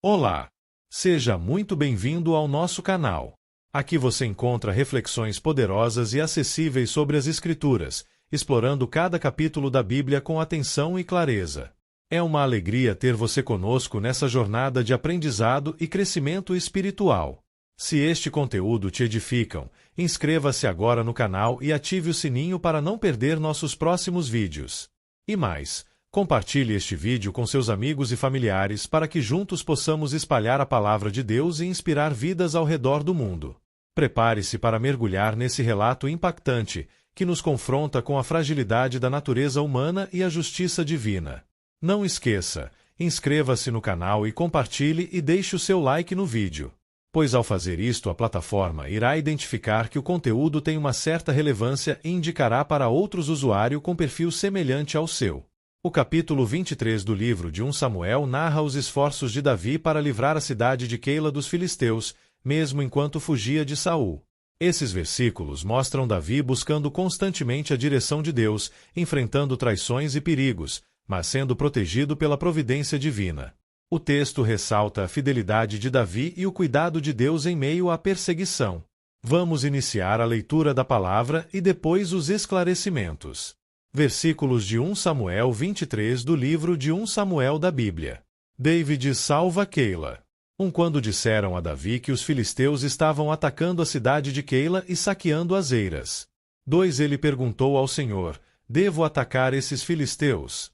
Olá! Seja muito bem-vindo ao nosso canal. Aqui você encontra reflexões poderosas e acessíveis sobre as Escrituras, explorando cada capítulo da Bíblia com atenção e clareza. É uma alegria ter você conosco nessa jornada de aprendizado e crescimento espiritual. Se este conteúdo te edificam, inscreva-se agora no canal e ative o sininho para não perder nossos próximos vídeos. E mais, compartilhe este vídeo com seus amigos e familiares para que juntos possamos espalhar a palavra de Deus e inspirar vidas ao redor do mundo. Prepare-se para mergulhar nesse relato impactante que nos confronta com a fragilidade da natureza humana e a justiça divina. Não esqueça, inscreva-se no canal e compartilhe e deixe o seu like no vídeo, pois ao fazer isto a plataforma irá identificar que o conteúdo tem uma certa relevância e indicará para outros usuários com perfil semelhante ao seu. O capítulo 23 do livro de 1 Samuel narra os esforços de Davi para livrar a cidade de Keila dos filisteus, mesmo enquanto fugia de Saul. Esses versículos mostram Davi buscando constantemente a direção de Deus, enfrentando traições e perigos, mas sendo protegido pela providência divina. O texto ressalta a fidelidade de Davi e o cuidado de Deus em meio à perseguição. Vamos iniciar a leitura da palavra e depois os esclarecimentos. Versículos de 1 Samuel 23 do livro de 1 Samuel da Bíblia. David salva Keila. Quando disseram a Davi que os filisteus estavam atacando a cidade de Keila e saqueando as eiras. 2 Ele perguntou ao Senhor: devo atacar esses filisteus?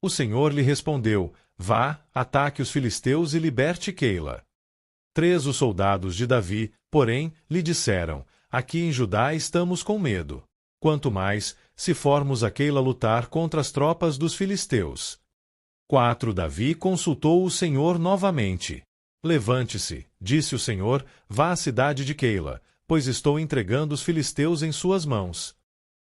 O Senhor lhe respondeu: vá, ataque os filisteus e liberte Keila. 3 Os soldados de Davi, porém, lhe disseram: aqui em Judá estamos com medo. Quanto mais, se formos a Keila lutar contra as tropas dos filisteus. 4 Davi consultou o Senhor novamente. Levante-se, disse o Senhor, vá à cidade de Keila, pois estou entregando os filisteus em suas mãos.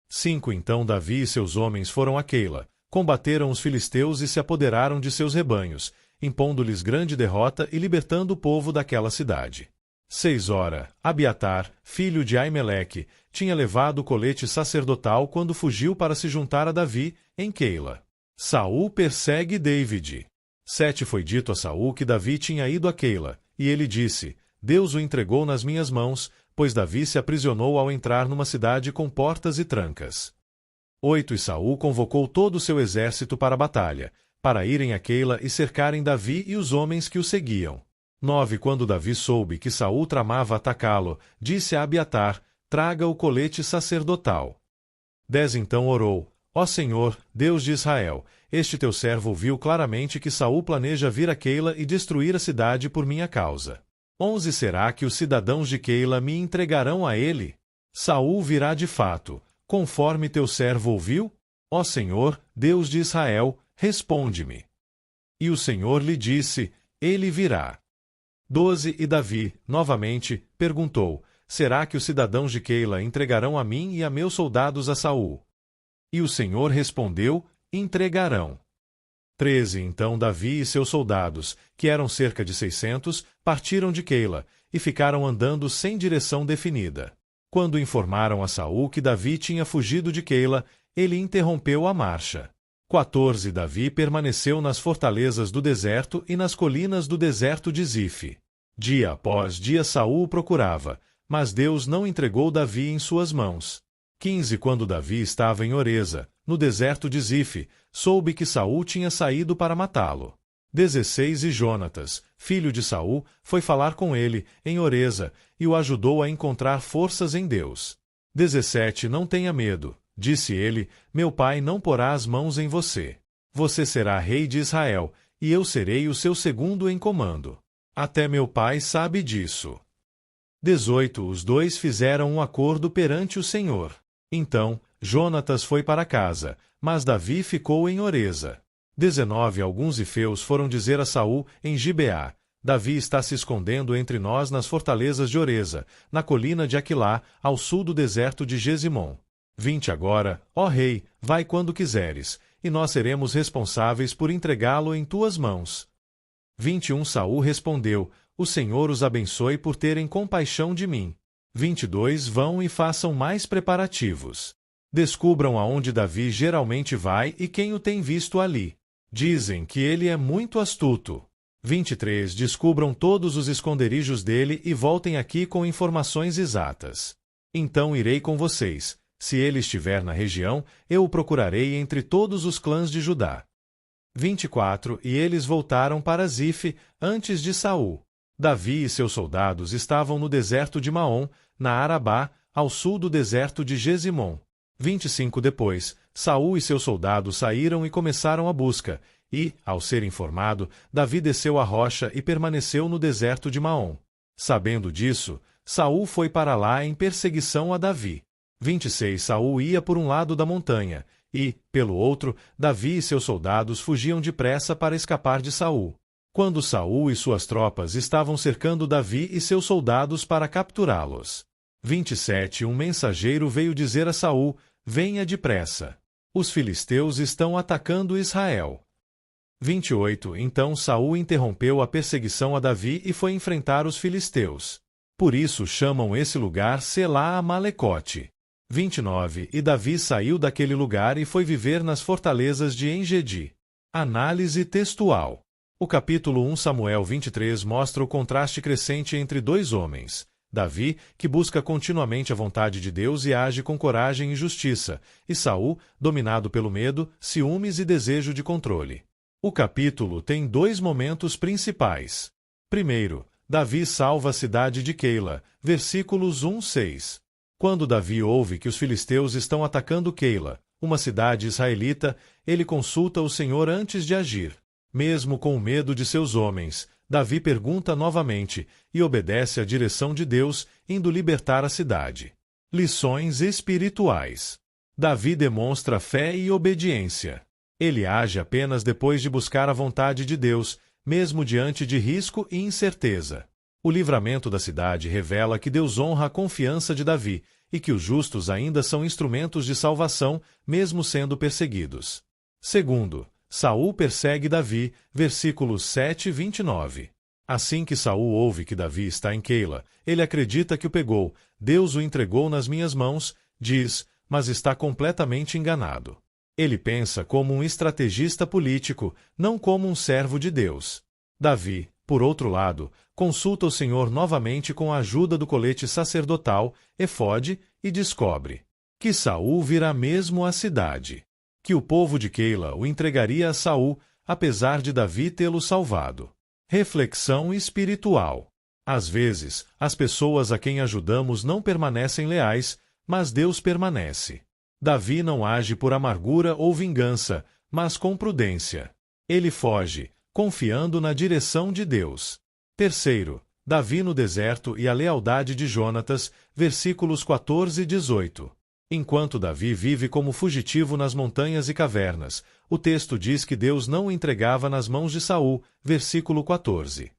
5 Então Davi e seus homens foram a Keila, combateram os filisteus e se apoderaram de seus rebanhos, impondo-lhes grande derrota e libertando o povo daquela cidade. 6 Ora, Abiatar, filho de Aimeleque, tinha levado o colete sacerdotal quando fugiu para se juntar a Davi, em Keila. Saul persegue David. 7 Foi dito a Saul que Davi tinha ido a Keila, e ele disse: Deus o entregou nas minhas mãos, pois Davi se aprisionou ao entrar numa cidade com portas e trancas. 8 E Saul convocou todo o seu exército para a batalha, para irem a Keila e cercarem Davi e os homens que o seguiam. 9 Quando Davi soube que Saul tramava atacá-lo, disse a Abiatar: traga o colete sacerdotal. 10 Então orou: ó Senhor, Deus de Israel, este teu servo viu claramente que Saul planeja vir a Keila e destruir a cidade por minha causa. 11 Será que os cidadãos de Keila me entregarão a ele? Saul virá de fato, conforme teu servo ouviu? Ó Senhor, Deus de Israel, responde-me. E o Senhor lhe disse: ele virá. 12 E Davi, novamente, perguntou: será que os cidadãos de Keila entregarão a mim e a meus soldados a Saul? E o Senhor respondeu: entregarão. 13 Então Davi e seus soldados, que eram cerca de 600, partiram de Keila, e ficaram andando sem direção definida. Quando informaram a Saul que Davi tinha fugido de Keila, ele interrompeu a marcha. 14 Davi permaneceu nas fortalezas do deserto e nas colinas do deserto de Zife. Dia após dia Saul o procurava, mas Deus não entregou Davi em suas mãos. 15 Quando Davi estava em Oreza, no deserto de Zife, soube que Saul tinha saído para matá-lo. 16 E Jonatas, filho de Saul, foi falar com ele, em Oreza, e o ajudou a encontrar forças em Deus. 17 Não tenha medo, disse ele, meu pai não porá as mãos em você. Você será rei de Israel, e eu serei o seu segundo em comando. Até meu pai sabe disso. 18 Os dois fizeram um acordo perante o Senhor. Então, Jonatas foi para casa, mas Davi ficou em Oreza. 19 Alguns ifeus foram dizer a Saul, em Gibeá: Davi está se escondendo entre nós nas fortalezas de Oreza, na colina de Aquilá, ao sul do deserto de Gesimom. 20 Agora, ó rei, vai quando quiseres, e nós seremos responsáveis por entregá-lo em tuas mãos. 21 Saul respondeu: o Senhor os abençoe por terem compaixão de mim. 22 Vão e façam mais preparativos. Descubram aonde Davi geralmente vai e quem o tem visto ali. Dizem que ele é muito astuto. 23. Descubram todos os esconderijos dele e voltem aqui com informações exatas. Então irei com vocês. Se ele estiver na região, eu o procurarei entre todos os clãs de Judá. 24. E eles voltaram para Zif, antes de Saul. Davi e seus soldados estavam no deserto de Maom, na Arabá, ao sul do deserto de Gesimom. 25. Depois, Saul e seus soldados saíram e começaram a busca, e, ao ser informado, Davi desceu a rocha e permaneceu no deserto de Maom. Sabendo disso, Saul foi para lá em perseguição a Davi. 26. Saul ia por um lado da montanha, e, pelo outro, Davi e seus soldados fugiam depressa para escapar de Saul. Quando Saul e suas tropas estavam cercando Davi e seus soldados para capturá-los. 27. Um mensageiro veio dizer a Saul: venha depressa. Os filisteus estão atacando Israel. 28. Então Saul interrompeu a perseguição a Davi e foi enfrentar os filisteus. Por isso chamam esse lugar Selá-Amalecote. 29. E Davi saiu daquele lugar e foi viver nas fortalezas de En-Gedi. Análise textual. O capítulo 1 Samuel 23 mostra o contraste crescente entre dois homens. Davi, que busca continuamente a vontade de Deus e age com coragem e justiça, e Saul, dominado pelo medo, ciúmes e desejo de controle. O capítulo tem dois momentos principais. Primeiro, Davi salva a cidade de Keila, versículos 1-6. Quando Davi ouve que os filisteus estão atacando Keila, uma cidade israelita, ele consulta o Senhor antes de agir. Mesmo com o medo de seus homens, Davi pergunta novamente e obedece à direção de Deus, indo libertar a cidade. Lições espirituais. Davi demonstra fé e obediência. Ele age apenas depois de buscar a vontade de Deus, mesmo diante de risco e incerteza. O livramento da cidade revela que Deus honra a confiança de Davi e que os justos ainda são instrumentos de salvação, mesmo sendo perseguidos. Segundo, Saul persegue Davi, versículos 7 e 29. Assim que Saul ouve que Davi está em Keila, ele acredita que o pegou, Deus o entregou nas minhas mãos, diz, mas está completamente enganado. Ele pensa como um estrategista político, não como um servo de Deus. Davi, por outro lado, consulta o Senhor novamente com a ajuda do colete sacerdotal, efode, e descobre que Saul virá mesmo à cidade. Que o povo de Keila o entregaria a Saul, apesar de Davi tê-lo salvado. Reflexão espiritual. Às vezes, as pessoas a quem ajudamos não permanecem leais, mas Deus permanece. Davi não age por amargura ou vingança, mas com prudência. Ele foge, confiando na direção de Deus. Terceiro, Davi no deserto e a lealdade de Jonatas, versículos 14 e 18. Enquanto Davi vive como fugitivo nas montanhas e cavernas, o texto diz que Deus não o entregava nas mãos de Saul, versículo 14.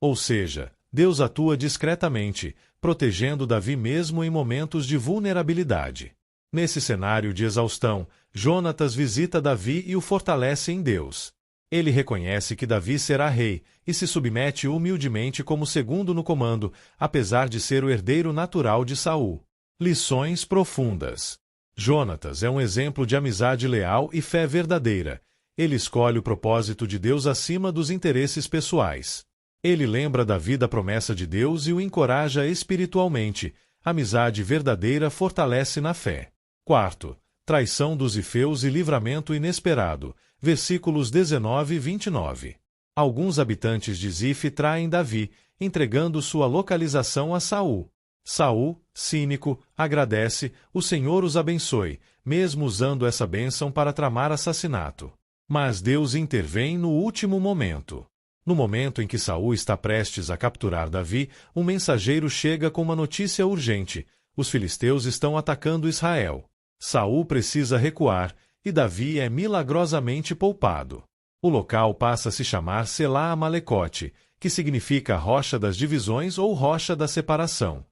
Ou seja, Deus atua discretamente, protegendo Davi mesmo em momentos de vulnerabilidade. Nesse cenário de exaustão, Jonatas visita Davi e o fortalece em Deus. Ele reconhece que Davi será rei e se submete humildemente como segundo no comando, apesar de ser o herdeiro natural de Saul. Lições profundas. Jonatas é um exemplo de amizade leal e fé verdadeira. Ele escolhe o propósito de Deus acima dos interesses pessoais. Ele lembra Davi da promessa de Deus e o encoraja espiritualmente. Amizade verdadeira fortalece na fé. Quarto, traição dos Zifeus e livramento inesperado. Versículos 19 e 29. Alguns habitantes de Zif traem Davi, entregando sua localização a Saul. Saul, cínico, agradece, o Senhor os abençoe, mesmo usando essa bênção para tramar assassinato. Mas Deus intervém no último momento. No momento em que Saul está prestes a capturar Davi, um mensageiro chega com uma notícia urgente. Os filisteus estão atacando Israel. Saul precisa recuar, e Davi é milagrosamente poupado. O local passa a se chamar Selá-Amalecote, que significa rocha das divisões ou rocha da separação.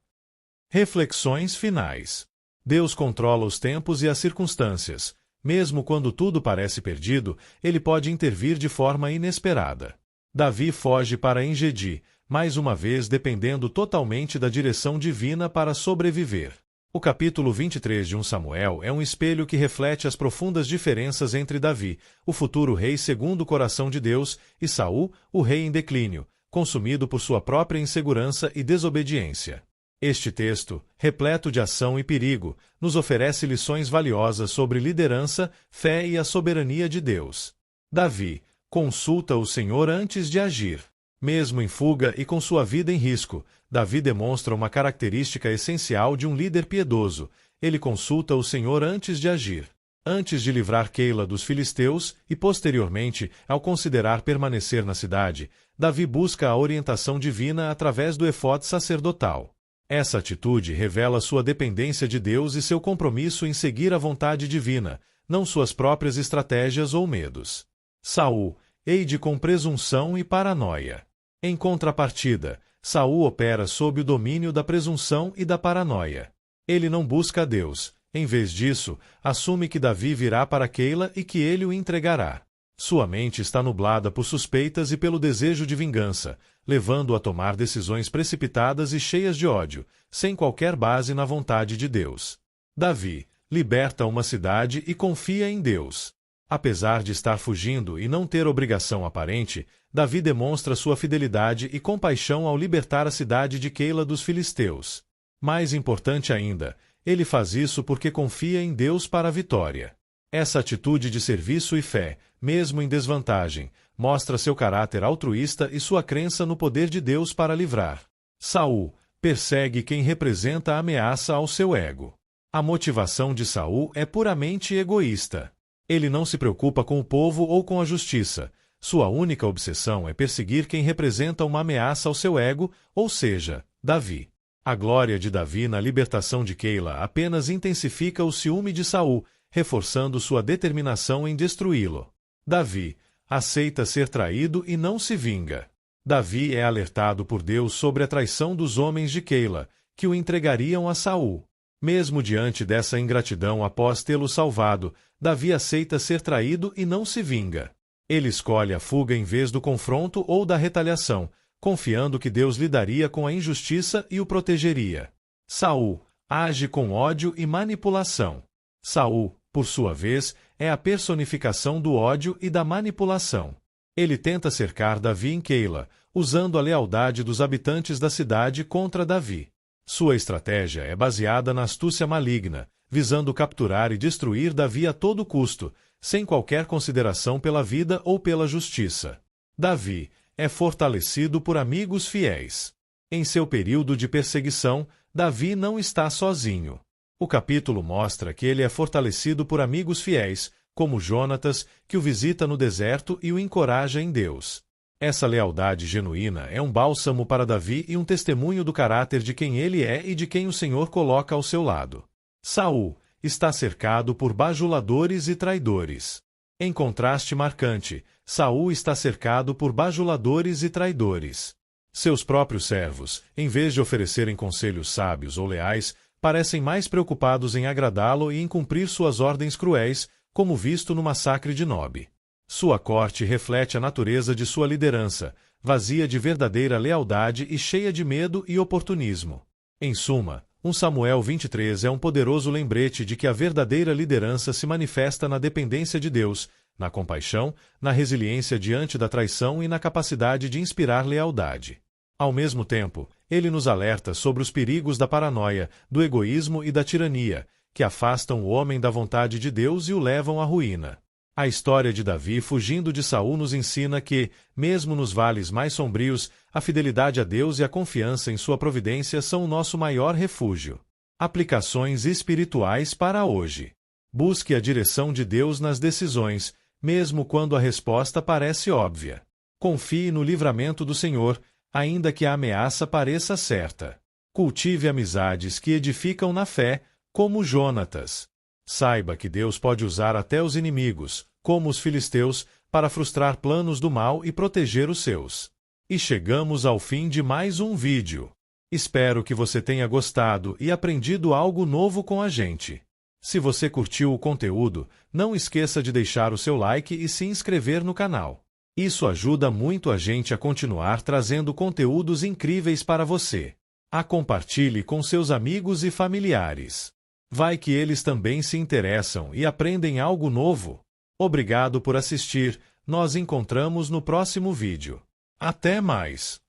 Reflexões finais. Deus controla os tempos e as circunstâncias. Mesmo quando tudo parece perdido, ele pode intervir de forma inesperada. Davi foge para En-Gedi, mais uma vez dependendo totalmente da direção divina para sobreviver. O capítulo 23 de 1 Samuel é um espelho que reflete as profundas diferenças entre Davi, o futuro rei segundo o coração de Deus, e Saul, o rei em declínio, consumido por sua própria insegurança e desobediência. Este texto, repleto de ação e perigo, nos oferece lições valiosas sobre liderança, fé e a soberania de Deus. Davi consulta o Senhor antes de agir. Mesmo em fuga e com sua vida em risco, Davi demonstra uma característica essencial de um líder piedoso. Ele consulta o Senhor antes de agir. Antes de livrar Keila dos filisteus e, posteriormente, ao considerar permanecer na cidade, Davi busca a orientação divina através do efode sacerdotal. Essa atitude revela sua dependência de Deus e seu compromisso em seguir a vontade divina, não suas próprias estratégias ou medos. Saul age com presunção e paranoia. Em contrapartida, Saul opera sob o domínio da presunção e da paranoia. Ele não busca a Deus. Em vez disso, assume que Davi virá para Keila e que ele o entregará. Sua mente está nublada por suspeitas e pelo desejo de vingança, levando-o a tomar decisões precipitadas e cheias de ódio, sem qualquer base na vontade de Deus. Davi liberta uma cidade e confia em Deus. Apesar de estar fugindo e não ter obrigação aparente, Davi demonstra sua fidelidade e compaixão ao libertar a cidade de Keila dos filisteus. Mais importante ainda, ele faz isso porque confia em Deus para a vitória. Essa atitude de serviço e fé, mesmo em desvantagem, mostra seu caráter altruísta e sua crença no poder de Deus para livrar. Saul persegue quem representa a ameaça ao seu ego. A motivação de Saul é puramente egoísta. Ele não se preocupa com o povo ou com a justiça. Sua única obsessão é perseguir quem representa uma ameaça ao seu ego, ou seja, Davi. A glória de Davi na libertação de Keila apenas intensifica o ciúme de Saul, reforçando sua determinação em destruí-lo. Davi aceita ser traído e não se vinga. Davi é alertado por Deus sobre a traição dos homens de Keila, que o entregariam a Saul. Mesmo diante dessa ingratidão após tê-lo salvado, Davi aceita ser traído e não se vinga. Ele escolhe a fuga em vez do confronto ou da retaliação, confiando que Deus lidaria com a injustiça e o protegeria. Saul age com ódio e manipulação. Saul, por sua vez, é a personificação do ódio e da manipulação. Ele tenta cercar Davi em Keila, usando a lealdade dos habitantes da cidade contra Davi. Sua estratégia é baseada na astúcia maligna, visando capturar e destruir Davi a todo custo, sem qualquer consideração pela vida ou pela justiça. Davi é fortalecido por amigos fiéis. Em seu período de perseguição, Davi não está sozinho. O capítulo mostra que ele é fortalecido por amigos fiéis, como Jonatas, que o visita no deserto e o encoraja em Deus. Essa lealdade genuína é um bálsamo para Davi e um testemunho do caráter de quem ele é e de quem o Senhor coloca ao seu lado. Saul está cercado por bajuladores e traidores. Em contraste marcante, Saul está cercado por bajuladores e traidores. Seus próprios servos, em vez de oferecerem conselhos sábios ou leais, parecem mais preocupados em agradá-lo e em cumprir suas ordens cruéis, como visto no massacre de Nob. Sua corte reflete a natureza de sua liderança, vazia de verdadeira lealdade e cheia de medo e oportunismo. Em suma, 1 Samuel 23 é um poderoso lembrete de que a verdadeira liderança se manifesta na dependência de Deus, na compaixão, na resiliência diante da traição e na capacidade de inspirar lealdade. Ao mesmo tempo, ele nos alerta sobre os perigos da paranoia, do egoísmo e da tirania, que afastam o homem da vontade de Deus e o levam à ruína. A história de Davi fugindo de Saul nos ensina que, mesmo nos vales mais sombrios, a fidelidade a Deus e a confiança em sua providência são o nosso maior refúgio. Aplicações espirituais para hoje. Busque a direção de Deus nas decisões, mesmo quando a resposta parece óbvia. Confie no livramento do Senhor, ainda que a ameaça pareça certa. Cultive amizades que edificam na fé, como Jonatas. Saiba que Deus pode usar até os inimigos, como os filisteus, para frustrar planos do mal e proteger os seus. E chegamos ao fim de mais um vídeo. Espero que você tenha gostado e aprendido algo novo com a gente. Se você curtiu o conteúdo, não esqueça de deixar o seu like e se inscrever no canal. Isso ajuda muito a gente a continuar trazendo conteúdos incríveis para você. A compartilhe com seus amigos e familiares. Vai que eles também se interessam e aprendem algo novo. Obrigado por assistir. Nós encontramos no próximo vídeo. Até mais!